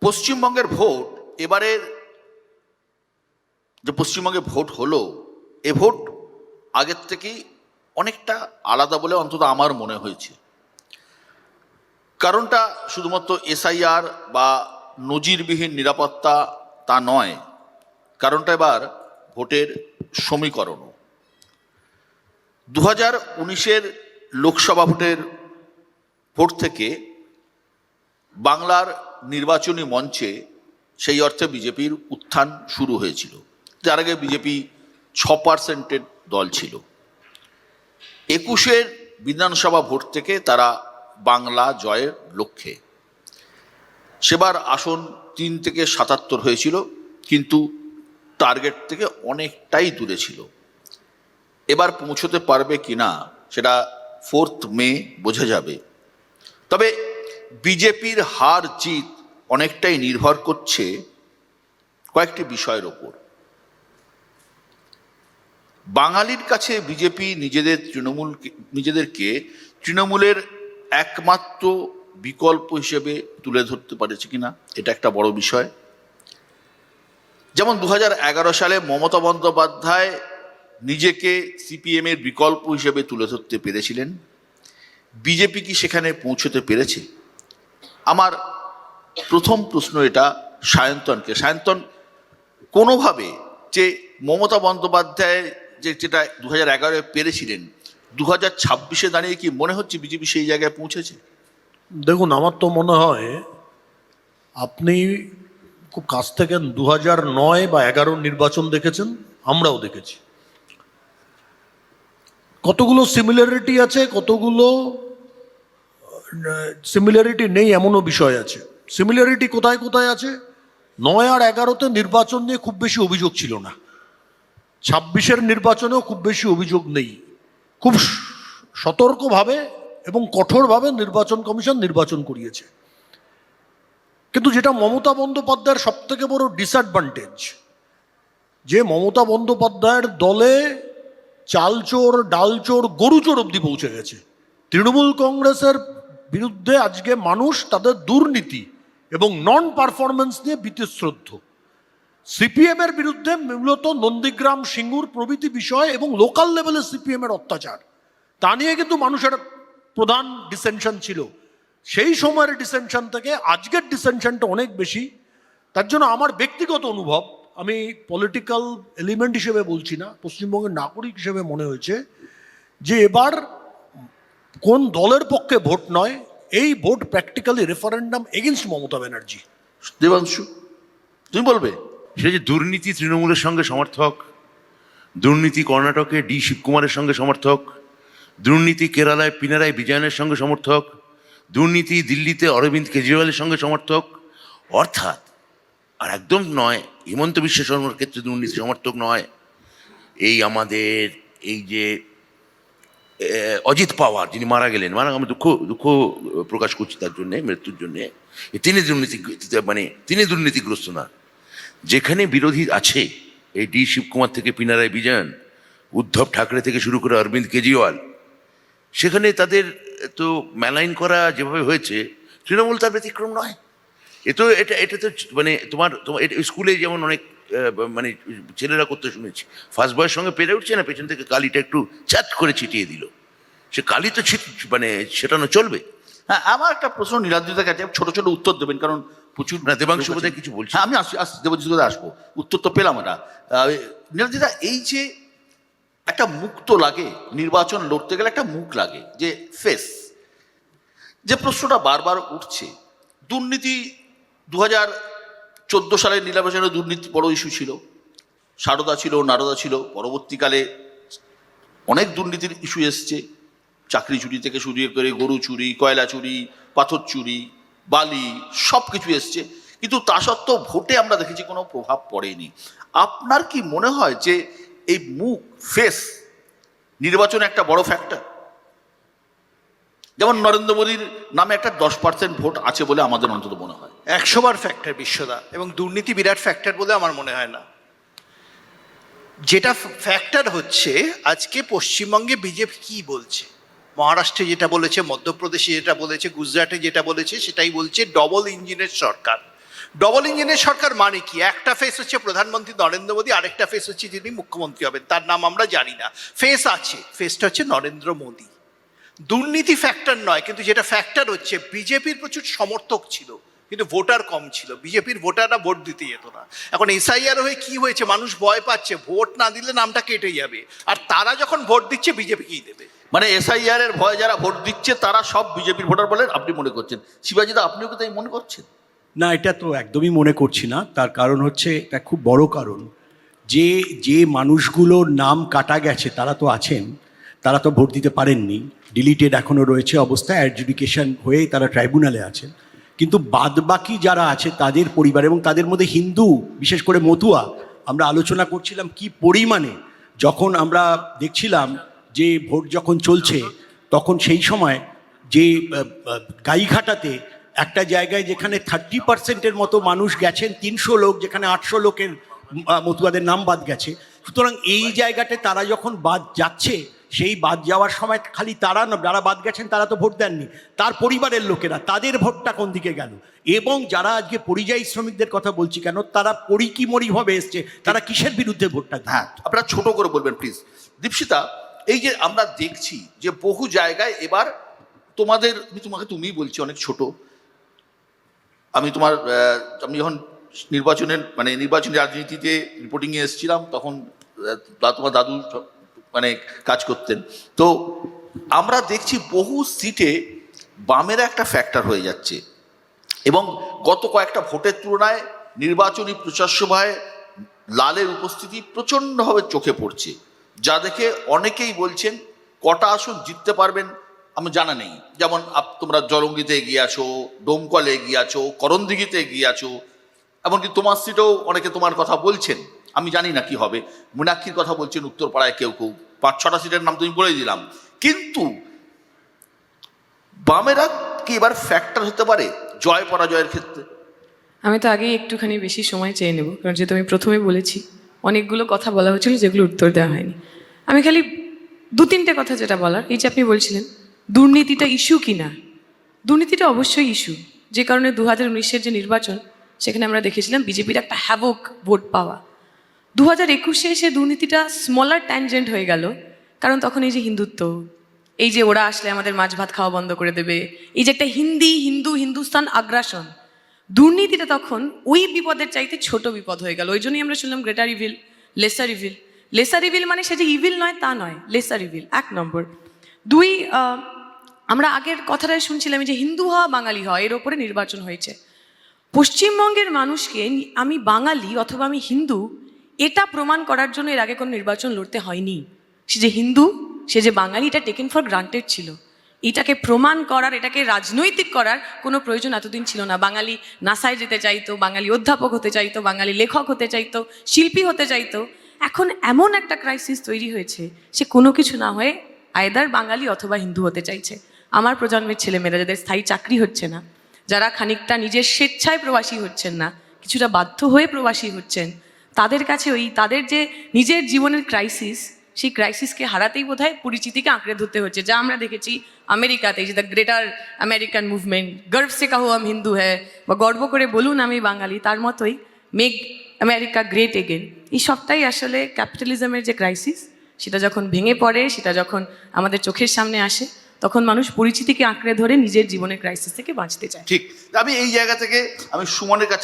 পশ্চিমবঙ্গের ভোট, এবারের যে পশ্চিমবঙ্গে ভোট হলো, এ ভোট আগের থেকেই অনেকটা আলাদা বলে অন্তত আমার মনে হয়েছে। কারণটা শুধুমাত্র এসআইআর বা নজিরবিহীন নিরাপত্তা তা নয়, কারণটা এবার ভোটের সমীকরণও। 2019-এর লোকসভা ভোট থেকে বাংলার নির্বাচনী মঞ্চে সেই অর্থে বিজেপির উত্থান শুরু হয়েছিল। যার আগে বিজেপি 6%-এর দল ছিল। 21-এর বিধানসভা ভোট থেকে তারা বাংলা জয়ের লক্ষ্যে, সেবার আসন 3 থেকে 77 হয়েছিল, কিন্তু টার্গেট থেকে অনেকটাই দূরে ছিল। এবার পৌঁছতে পারবে কিনা সেটা 4 মে বোঝা যাবে। তবে বিজেপির হার জিত অনেকটাই নির্ভর করছে কয়েকটি বিষয়ের ওপর। বাঙালির কাছে বিজেপি নিজেদেরকে তৃণমূলের একমাত্র বিকল্প হিসেবে তুলে ধরতে পারেছে কিনা, এটা একটা বড় বিষয়। যেমন 2011 সালে মমতা বন্দ্যোপাধ্যায় নিজেকে সিপিএমের বিকল্প হিসেবে তুলে ধরতে পেরেছিলেন। বিজেপি কি সেখানে পৌঁছতে পেরেছে? আমার প্রথম প্রশ্ন এটা সায়ন্তনকে। সায়ন্তন, কোনোভাবে যে মমতা বন্দ্যোপাধ্যায় যেটা 2011-এ পেরেছিলেন, 2026-এ দাঁড়িয়ে কি মনে হচ্ছে বিজেপি সেই জায়গায় পৌঁছেছে? দেখুন, আমার তো মনে হয় আপনি খুব কাছ থেকে 2009 বা 11 নির্বাচন দেখেছেন, আমরাও দেখেছি। কতগুলো সিমিলারিটি আছে, কতগুলো সিমিলারিটি নেই এমনও বিষয় আছে। সিমিলারিটি কোথায় কোথায় আছে? 9 আর 11-তে নির্বাচন নিয়ে খুব বেশি অভিযোগ ছিল না। 26-এর নির্বাচনেও খুব বেশি অভিযোগ নেই। খুব সতর্কভাবে এবং কঠোরভাবে নির্বাচন কমিশন নির্বাচন করিয়েছে। কিন্তু যেটা মমতা বন্দ্যোপাধ্যায়ের সব থেকে বড় ডিসঅ্যাডভান্টেজ, যে মমতা বন্দ্যোপাধ্যায়ের দলে চালচোর, ডালচোর, গরুচোর অবধি পৌঁছে গেছে। তৃণমূল কংগ্রেসের বিরুদ্ধে আজকে মানুষ তাদের দুর্নীতি এবং নন পারফরমেন্স নিয়ে বীতশ্রদ্ধ। সিপিএম এর বিরুদ্ধে মূলত নন্দীগ্রাম, সিঙ্গুর প্রভৃতি বিষয় এবং লোকাল লেভেলে সিপিএম এর অত্যাচার, তা নিয়ে কিন্তু মানুষের প্রধান ডিসেনশন ছিল। সেই সময়ের ডিসেনশন থেকে আজকের ডিসেনশনটা অনেক বেশি। তার জন্য আমার ব্যক্তিগত অনুভব, আমি পলিটিক্যাল এলিমেন্ট হিসেবে বলছি না, পশ্চিমবঙ্গের নাগরিক হিসেবে মনে হয়েছে যে এবার কোন দলের পক্ষে ভোট নয়, এই vote practically referendum against Mamata Banerjee. Debangshu, তুমি বলবে? সেটা যে দুর্নীতি তৃণমূলের সঙ্গে সমর্থক, দুর্নীতি কর্ণাটকে ডি শিবকুমারের সঙ্গে সমর্থক, দুর্নীতি কেরালায় পিনারাই বিজয়নের সঙ্গে সমর্থক, দুর্নীতি দিল্লিতে অরবিন্দ কেজরিওয়ালের সঙ্গে সমর্থক, অর্থাৎ আর একদম নয় হিমন্ত বিশ্ব শর্মার ক্ষেত্রে দুর্নীতি সমর্থক নয়, এই আমাদের এই যে অজিত পাওয়ার যিনি মারা গেলেন, আমি দুঃখ প্রকাশ করছি তার জন্যে, মৃত্যুর জন্যে। তিনি দুর্নীতিগ্রস্ত না। যেখানে বিরোধী আছে, এই ডি শিবকুমার থেকে পিনারাই বিজয়ন, উদ্ধব ঠাকরে থেকে শুরু করে অরবিন্দ কেজরিওয়াল, সেখানে তাদের তো মেলাইন করা যেভাবে হয়েছে, তৃণমূল তার ব্যতিক্রম নয়। এটা তো তোমার স্কুলে যেমন অনেক ছেলেরা করতে শুনেছি, ফার্স্ট বয়ের সঙ্গে পেরে উঠছে না, পেছন থেকে কালিটা একটু চাট করে ছিটিয়ে দিল, সে কালি তো সেটানো চলবে। হ্যাঁ, আমার একটা প্রশ্ন নীলাদ্রিতার কাছে, ছোট ছোট উত্তর দেবেন কারণ প্রচুর না, দেবাংশু বোধহয় কিছু বলছি। আমি দেবাংশু আসবো, উত্তর তো পেলাম এটা। নীলাদ্রিতা, এই যে একটা মুখ তো লাগে, নির্বাচন লড়তে গেলে একটা মুখ লাগে, যে ফেস, যে প্রশ্নটা বারবার উঠছে, দুর্নীতি 2014 সালের নির্বাচনে দুর্নীতি বড় ইস্যু ছিল, সারদা ছিল, নারদা ছিল। পরবর্তীকালে অনেক দুর্নীতির ইস্যু এসছে, চাকরি চুরি থেকে শুরু করে গরু চুরি, কয়লা চুরি, পাথর চুরি, বালি, সব কিছু এসছে। কিন্তু তা সত্ত্বেও ভোটে আমরা দেখেছি কোনো প্রভাব পড়েনি। আপনার কি মনে হয় যে এই মুখ, ফেস, নির্বাচনে একটা বড় ফ্যাক্টর? যেমন নরেন্দ্র মোদীর নামে একটা 10% ভোট আছে বলে আমাদের অন্তত মনে হয়। 100 বার ফ্যাক্টর বিশ্বদা, এবং দুর্নীতি বিরাট ফ্যাক্টর বলে আমার মনে হয় না। যেটা ফ্যাক্টর হচ্ছে, আজকে পশ্চিমবঙ্গে বিজেপি কি বলছে, মহারাষ্ট্রে যেটা বলেছে, মধ্যপ্রদেশে যেটা বলেছে, গুজরাটে যেটা বলেছে, সেটাই বলছে ডবল ইঞ্জিনের সরকার। ডবল ইঞ্জিনের সরকার মানে কি? একটা ফেস হচ্ছে প্রধানমন্ত্রী নরেন্দ্র মোদী, আরেকটা ফেস হচ্ছে যিনি মুখ্যমন্ত্রী হবেন, তার নাম আমরা জানি না। ফেস আছে, ফেসটা হচ্ছে নরেন্দ্র মোদী। দুর্নীতি ফ্যাক্টর নয়, কিন্তু যেটা ফ্যাক্টর হচ্ছে বিজেপির প্রচুর সমর্থক ছিল কিন্তু ভোটার কম ছিল, বিজেপির ভোটাররা ভোট দিতে যেত না। এখন এসআইআর হয়ে কি হয়েছে, মানুষ ভয় পাচ্ছে, ভোট না দিলে নামটা কেটে যাবে, আর তারা যখন ভোট দিচ্ছে বিজেপিকেই দেবে। মানে এসআইআর এর ভয়ে যারা ভোট দিচ্ছে তারা সব বিজেপির ভোটার বলেন আপনি মনে করছেন? শিবাজিদা, আপনিও কি তাই মনে করছেন? না, এটা তো একদমই মনে করছি না। তার কারণ হচ্ছে, এটা খুব বড় কারণ, যে যে মানুষগুলোর নাম কাটা গেছে তারা তো আছেন, তারা তো ভোট দিতে পারেননি, ডিলিটেড এখনও রয়েছে অবস্থায়, অ্যাডজুডিকেশন হয়ে তারা ট্রাইব্যুনালে আছেন। কিন্তু বাদবাকি যারা আছে তাদের পরিবার, এবং তাদের মধ্যে হিন্দু, বিশেষ করে মতুয়া, আমরা আলোচনা করছিলাম কি পরিমাণে, যখন আমরা দেখছিলাম যে ভোট যখন চলছে তখন সেই সময় যে গাইঘাটাতে একটা জায়গায় যেখানে 30% মতো মানুষ গেছেন, 300 লোক, যেখানে 800 লোকের মতুয়াদের নাম বাদ গেছে। সুতরাং এই জায়গাতে তারা যখন বাদ যাচ্ছে, সেই বাদ যাওয়ার সময় খালি তারা না, যারা বাদ গেছেন তারা তো ভোট দেননি, তার পরিবারের লোকেরা, তাদের ভোটটা কোন দিকে গেল? এবং যারা আজকে পরিযায়ী শ্রমিকদের কথা বলছি কেন, তারা পরিকিমরিভাবে এসছে, তারা কিসের বিরুদ্ধে ভোটটা দেয়? হ্যাঁ, আপনারা ছোট করে বলবেন প্লিজ। দীপশিতা, এই যে আমরা দেখছি যে বহু জায়গায় এবার তুমি বলছি অনেক ছোট, আমি যখন নির্বাচনী রাজনীতিতে রিপোর্টিংয়ে এসেছিলাম তখন তোমার দাদু মানে কাজ করতেন, তো আমরা দেখছি বহু সিটে বামেরা একটা ফ্যাক্টর হয়ে যাচ্ছে, এবং গত কয়েকটা ভোটের তুলনায় নির্বাচনী প্রচার সভায় লালের উপস্থিতি প্রচণ্ডভাবে চোখে পড়ছে, যা দেখে অনেকেই বলছেন কটা আসন জিততে পারবেন আমি জানা নেই। যেমন তোমরা জলঙ্গিতে এগিয়ে আছো, ডোমকলে এগিয়ে আছো, করণদিঘিতে এগিয়ে আছো, এমনকি তোমার সিটেও অনেকে তোমার কথা বলছেন, আমি জানি না কি হবে। মীনাক্ষীর কথা বলছেন উত্তরপাড়ায় কেউ কেউ, 5-6টা সিটের নাম তুমি বলে দিলাম। কিন্তু বামেরা কি এবার ফ্যাক্টর হতে পারে জয় পরাজয়ের ক্ষেত্রে? আমি তো আগেই একটুখানি বেশি সময় চেয়ে নেব, কারণ যেহেতু আমি প্রথমে বলেছি অনেকগুলো কথা বলা হয়েছিল যেগুলো উত্তর দেওয়া হয়নি। আমি খালি 2-3টে কথা যেটা বলার, এই যে আপনি বলছিলেন দুর্নীতিটা ইস্যু কিনা, দুর্নীতিটা অবশ্যই ইস্যু। যে কারণে 2019-এর যে নির্বাচন, সেখানে আমরা দেখেছিলাম বিজেপির একটা হ্যাভক ভোট পাওয়া। 2021-এ সে দুর্নীতিটা স্মলার ট্যানজেন্ট হয়ে গেল, কারণ তখন এই যে হিন্দুত্ব, এই যে ওরা আসলে আমাদের মাছ ভাত খাওয়া বন্ধ করে দেবে, এই যে একটা হিন্দুস্তান আগ্রাসন, দুর্নীতিটা তখন ওই বিপদের চাইতে ছোট বিপদ হয়ে গেল। ওই জন্যই আমরা শুনলাম greater evil, lesser evil. Lesser evil মানে সে যে ইভিল নয় তা নয়, লেসার ইভিল 1 নম্বর। 2, আমরা আগের কথাটাই শুনছিলাম যে হিন্দু হওয়া বাঙালি হওয়া, এর ওপরে নির্বাচন হয়েছে। পশ্চিমবঙ্গের মানুষকে আমি বাঙালি অথবা আমি হিন্দু এটা প্রমাণ করার জন্য এর আগে কোনো নির্বাচন লড়তে হয়নি। সে যে হিন্দু, সে যে বাঙালি, এটা টেকেন ফর গ্রান্টেড ছিল। এটাকে প্রমাণ করার, এটাকে রাজনৈতিক করার কোনো প্রয়োজন এতদিন ছিল না। বাঙালি নাসায় যেতে চাইতো, বাঙালি অধ্যাপক হতে চাইতো, বাঙালি লেখক হতে চাইতো, শিল্পী হতে চাইতো। এখন এমন একটা ক্রাইসিস তৈরি হয়েছে, সে কোনো কিছু না হয়ে আয়দার বাঙালি অথবা হিন্দু হতে চাইছে। আমার প্রজন্মের ছেলেমেয়েরা যাদের স্থায়ী চাকরি হচ্ছে না, যারা খানিকটা নিজের স্বেচ্ছায় প্রবাসী হচ্ছেন না, কিছুটা বাধ্য হয়ে প্রবাসী হচ্ছেন, তাদের কাছে তাদের যে নিজের জীবনের ক্রাইসিস, সেই ক্রাইসিসকে হারাতেই বোধহয় পরিচিতিকে আঁকড়ে ধরতে হচ্ছে। যা আমরা দেখেছি আমেরিকাতে, যে দ্য গ্রেটার আমেরিকান মুভমেন্ট, গর্ব সে কাহো হাম হিন্দু হ্যায়, বা গর্ব করে বলুন আমি বাঙালি, তার মতোই মেক আমেরিকা গ্রেট এগেন। এই সবটাই আসলে ক্যাপিটালিজমের যে ক্রাইসিস, সেটা যখন ভেঙে পড়ে, সেটা যখন আমাদের চোখের সামনে আসে, তখন মানুষ পরিচিতিকে আঁকড়ে ধরে নিজের জীবনের ক্রাইসিস থেকে বাঁচতে চায়। ঠিক, আমি এই জায়গা থেকে আমি সুমনের কাছে